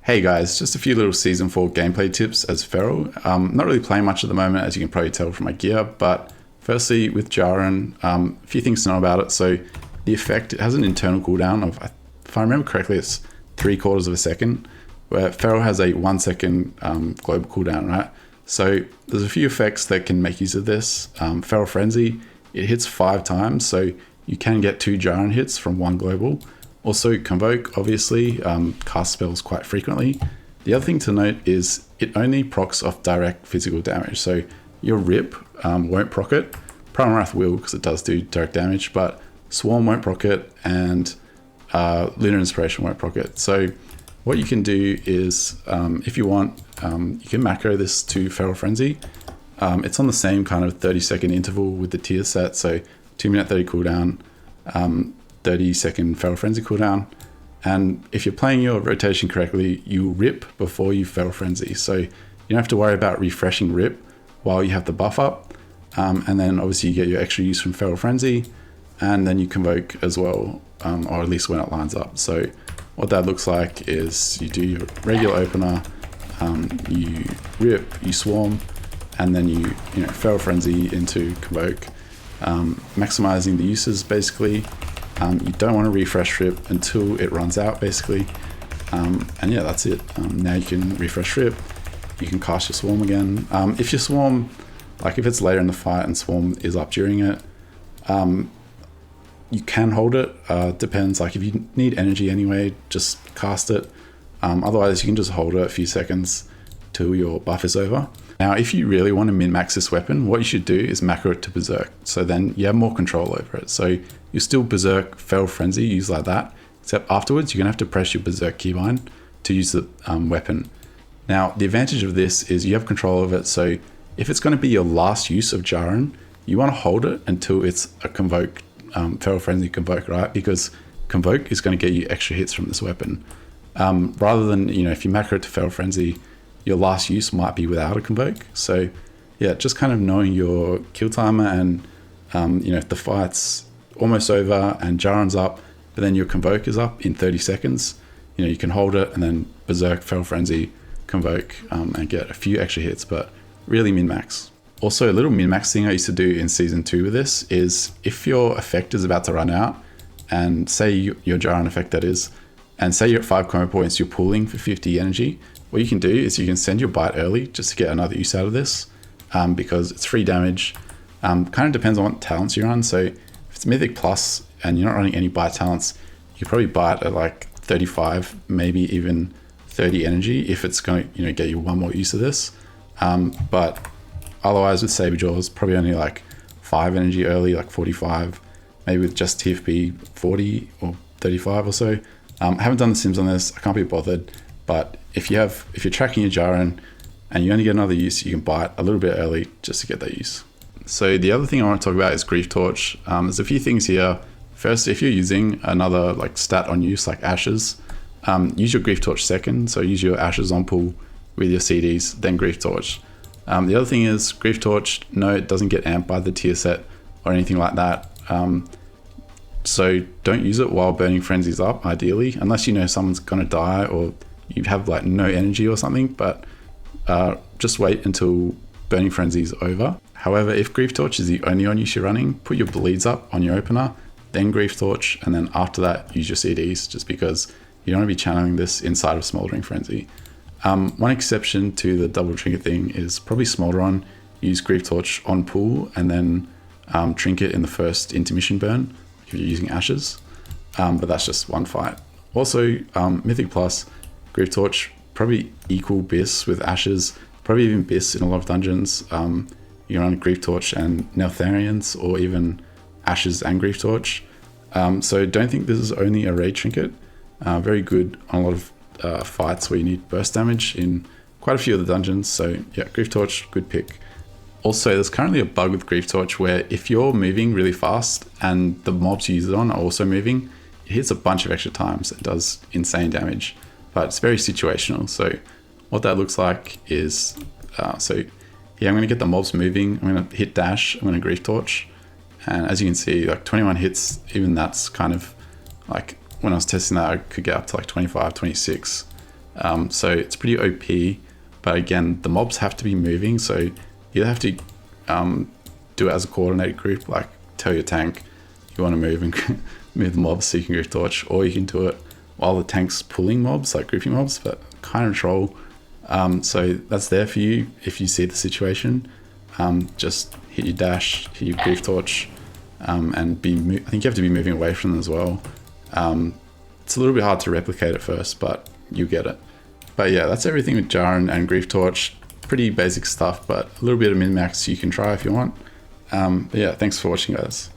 Hey guys, just a few little Season 4 gameplay tips as Feral. Not really playing much at the moment, as you can probably tell from my gear, but firstly with Djaruun, a few things to know about it. So the effect, it has an internal cooldown of, if I remember correctly, it's 3/4 of a second, where Feral has a 1 second global cooldown, right? So there's a few effects that can make use of this. Feral Frenzy, it hits 5 times, so you can get 2 Jarn hits from 1 global. Also, Convoke, obviously, cast spells quite frequently. The other thing to note is it only procs off direct physical damage. So your Rip won't proc it. Primal Wrath will, because it does do direct damage, but Swarm won't proc it, and Lunar Inspiration won't proc it. So what you can do is, if you want, you can macro this to Feral Frenzy. It's on the same kind of 30-second interval with the tier set, so 2-minute 30 cooldown, 30-second Feral Frenzy cooldown, and if you're playing your rotation correctly, you Rip before you Feral Frenzy, so you don't have to worry about refreshing Rip while you have the buff up, and then obviously you get your extra use from Feral Frenzy, and then you Convoke as well, or at least when it lines up. So what that looks like is you do your regular opener, you Rip, you Swarm, and then you Feral Frenzy into Convoke, maximizing the uses basically. You don't want to refresh Rip until it runs out basically, and yeah, that's it. Now you can refresh Rip, you can cast your Swarm again. If your Swarm, like if it's later in the fight and Swarm is up during it, you can hold it. Depends, like if you need energy anyway, just cast it. Otherwise you can just hold it a few seconds till your buff is over. Now if you really want to min-max this weapon, what you should do is macro it to Berserk, so then you have more control over it. So you still Berserk Feral Frenzy, use like that, except afterwards you're going to have to press your Berserk keybind to use the weapon. Now the advantage of this is you have control of it, so if it's going to be your last use of Jarn, you want to hold it until it's a Convoke, Feral Frenzy Convoke, right? Because Convoke is going to get you extra hits from this weapon. Rather than, if you macro it to Feral Frenzy, your last use might be without a Convoke. So yeah, just kind of knowing your kill timer, and if the fight's almost over and Jarn's up, but then your Convoke is up in 30 seconds, you can hold it and then Berserk, Feral Frenzy, Convoke, and get a few extra hits, but really min-max. Also, a little min-max thing I used to do in Season 2 with this is if your effect is about to run out, and say your Djaruun effect that is, and say you're at 5 combo points, you're pooling for 50 energy, what you can do is you can send your bite early just to get another use out of this, because it's free damage. Kind of depends on what talents you're on. So if it's Mythic Plus and you're not running any bite talents, you probably bite at like 35, maybe even 30 energy if it's going to get you one more use of this. But otherwise with Saber Jaws, probably only like 5 energy early, like 45, maybe with just TFP 40 or 35 or so. I haven't done the sims on this, I can't be bothered, but if you're tracking your Djaruun and you only get another use, you can bite a little bit early just to get that use. So the other thing I want to talk about is Grief Torch. There's a few things here. First, if you're using another stat on use like Ashes, use your Grief Torch second. So use your Ashes on pull with your CDs, then Grief Torch. The other thing is Grief Torch, no, it doesn't get amped by the tier set or anything like that. So don't use it while Burning Frenzy's up, ideally, unless someone's gonna die or you have no energy or something, but just wait until Burning Frenzy's over. However, if Grief Torch is the only on use you're running, put your bleeds up on your opener, then Grief Torch, and then after that use your CDs, just because you don't want to be channeling this inside of Smoldering Frenzy. One exception to the double trinket thing is probably Smolderon. Use Grief Torch on pull and then trinket in the first intermission burn if you're using Ashes, but that's just one fight. Also, Mythic Plus, Grief Torch, probably equal Biss with Ashes, probably even Biss in a lot of dungeons. You can run Grief Torch and Neltharians, or even Ashes and Grief Torch. So don't think this is only a raid trinket. Very good on a lot of fights where you need burst damage in quite a few of the dungeons. So yeah, Grief Torch, good pick. Also, there's currently a bug with Grief Torch where if you're moving really fast and the mobs you use it on are also moving, it hits a bunch of extra times and does insane damage, but it's very situational. So what that looks like is, yeah, I'm going to get the mobs moving, I'm going to hit dash, I'm going to Grief Torch, and as you can see, 21 hits, even that's kind of when I was testing that, I could get up to 25, 26. So it's pretty OP, but again, the mobs have to be moving, so you have to do it as a coordinated group, like tell your tank you want to move and move the mobs so you can grief torch, or you can do it while the tank's pulling mobs, like griefing mobs, but kind of troll. So that's there for you if you see the situation. Just hit your dash, hit your grief torch, and I think you have to be moving away from them as well. It's a little bit hard to replicate at first, but you get it. But yeah, that's everything with Jarn and grief torch. Pretty basic stuff, but a little bit of min-max you can try if you want. But yeah, thanks for watching, guys.